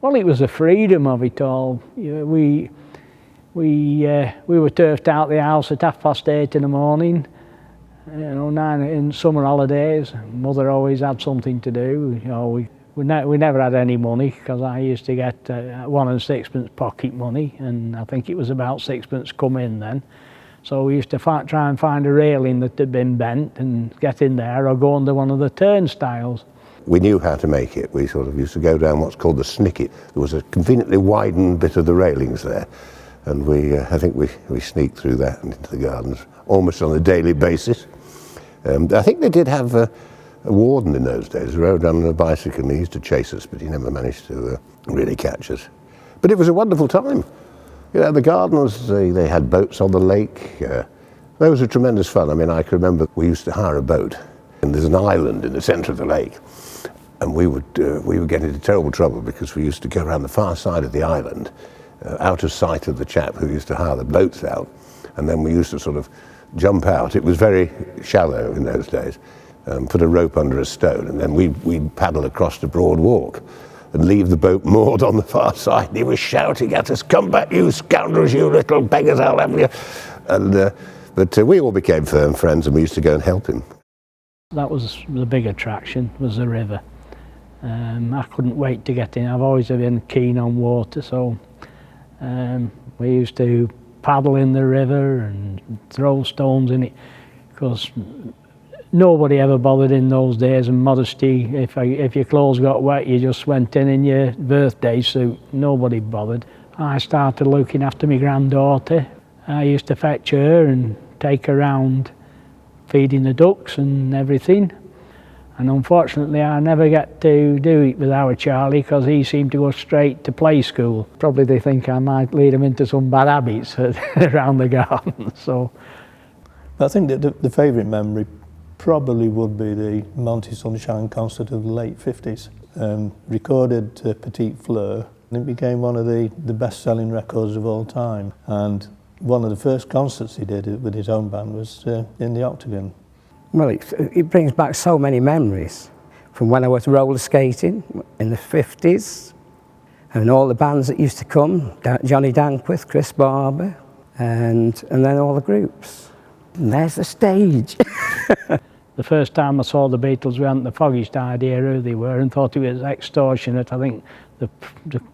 Well, it was the freedom of it all. We were turfed out the house at 8:30 in the morning. 9 in summer holidays. Mother always had something to do. We never had any money, because I used to get 1 and 6pence pocket money, and I think it was about 6pence come in then. So we used to try and find a railing that had been bent and get in there, or go under one of the turnstiles. We knew how to make it. We sort of used to go down what's called the snicket. There was a conveniently widened bit of the railings there, and I think we sneaked through that and into the gardens almost on a daily basis. I think they did have a warden in those days who rode on a bicycle, and he used to chase us, but he never managed to really catch us. But it was a wonderful time. The gardens, they had boats on the lake. Those were tremendous fun. I mean, I can remember we used to hire a boat, and there's an island in the centre of the lake, and we would get into terrible trouble because we used to go around the far side of the island, out of sight of the chap who used to hire the boats out, and then we used to sort of jump out. It was very shallow in those days. Put a rope under a stone, and then we'd paddle across the broad walk and leave the boat moored on the far side. And he was shouting at us, "Come back, you scoundrels, you little beggars, I'll have you." But we all became firm friends, and we used to go and help him. That was the big attraction, was the river. I couldn't wait to get in. I've always been keen on water, so we used to paddle in the river and throw stones in it, because nobody ever bothered in those days, and modesty, if your clothes got wet, you just went in your birthday suit. Nobody bothered. I started looking after my granddaughter. I used to fetch her and take her around feeding the ducks and everything. And unfortunately, I never get to do it with our Charlie, because he seemed to go straight to play school. Probably they think I might lead him into some bad habits around the garden. So, I think that the favourite memory probably would be the Monty Sunshine concert of the late 50s. Recorded Petite Fleur, and it became one of the best-selling records of all time. And one of the first concerts he did with his own band was in the Octagon. Well, it brings back so many memories from when I was roller skating in the 50s, and all the bands that used to come, Johnny Dankworth, Chris Barber, and then all the groups. And there's the stage. the first time I saw the Beatles, we hadn't the foggiest idea who they were, and thought it was extortionate. I think the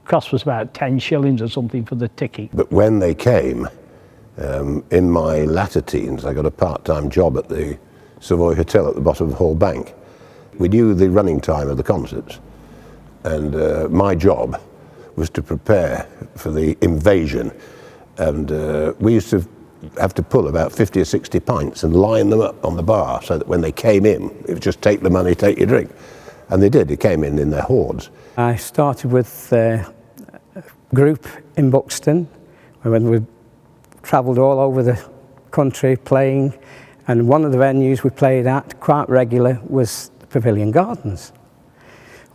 cost was about 10 shillings or something for the ticket. But when they came, in my latter teens, I got a part-time job at the Savoy Hotel at the bottom of Hall Bank. We knew the running time of the concerts, and my job was to prepare for the invasion, and we used to have to pull about 50 or 60 pints and line them up on the bar, so that when they came in, it was just take the money, take your drink. And they did, they came in their hordes. I started with a group in Buxton, when we travelled all over the country playing, and one of the venues we played at quite regular was the Pavilion Gardens.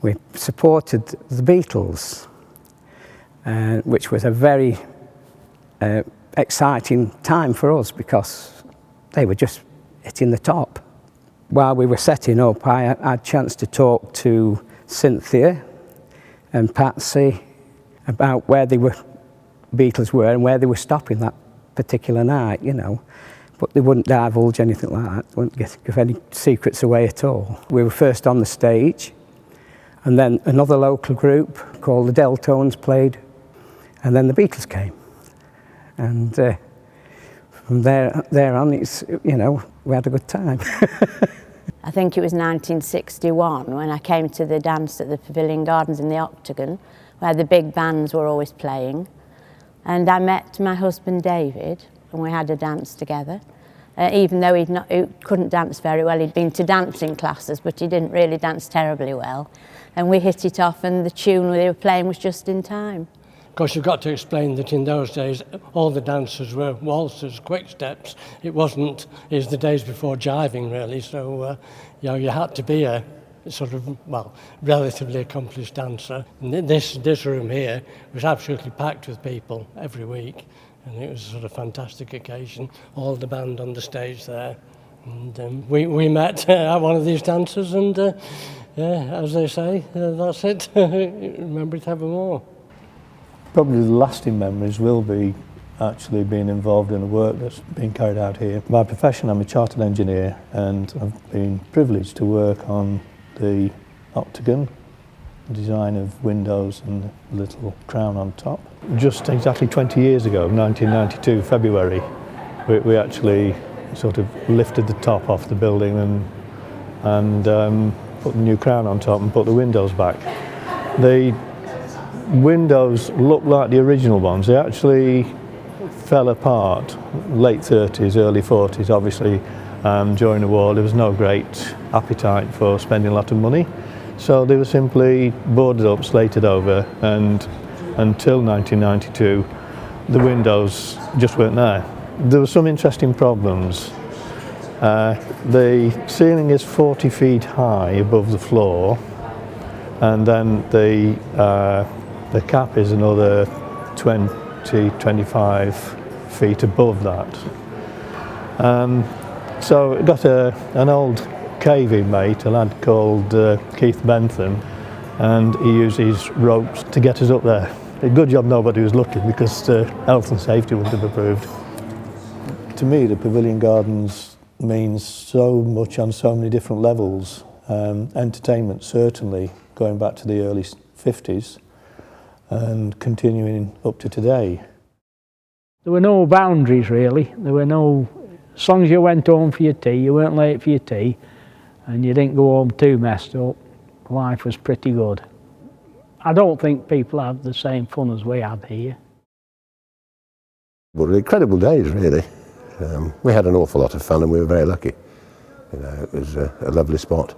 We supported the Beatles, which was a very exciting time for us, because they were just hitting the top. While we were setting up, I had a chance to talk to Cynthia and Patsy about where the Beatles were and where they were stopping that particular night, you know. But they wouldn't divulge anything like that, they wouldn't give any secrets away at all. We were first on the stage, and then another local group called the Deltones played, and then the Beatles came. And from there on, it's, you know, we had a good time. I think it was 1961 when I came to the dance at the Pavilion Gardens in the Octagon, where the big bands were always playing. And I met my husband David, and we had a dance together. Even though he couldn't dance very well, he'd been to dancing classes, but he didn't really dance terribly well. And we hit it off, and the tune they were playing was just in time. Of course, you've got to explain that in those days, all the dances were waltzers, quick steps. It wasn't, it was the days before jiving, really, so you know, you had to be a sort of, well, relatively accomplished dancer. And this room here was absolutely packed with people every week, and it was a sort of fantastic occasion, all the band on the stage there. And we met at one of these dances, and yeah, as they say, that's it. Remember it evermore. Probably the lasting memories will be actually being involved in the work that's being carried out here. By profession, I'm a chartered engineer, and I've been privileged to work on the octagon, the design of windows and the little crown on top. Just exactly 20 years ago, 1992, February, we actually sort of lifted the top off the building and put the new crown on top and put the windows back. The windows look like the original ones. They actually fell apart late 30s, early 40s, obviously. During the war there was no great appetite for spending a lot of money, so they were simply boarded up, slated over, and until 1992 the windows just weren't there. There were some interesting problems. The ceiling is 40 feet high above the floor, and then the cap is another 20-25 feet above that. So it got an old caving mate, a lad called Keith Bentham, and he used his ropes to get us up there. A good job nobody was looking, because health and safety wouldn't have approved. To me, the Pavilion Gardens means so much on so many different levels. Entertainment, certainly, going back to the early 50s and continuing up to today. There were no boundaries really. There were no, as long as you went home for your tea, you weren't late for your tea, and you didn't go home too messed up, life was pretty good. I don't think people had the same fun as we had here. But incredible days, really. We had an awful lot of fun, and we were very lucky. You know, it was a lovely spot.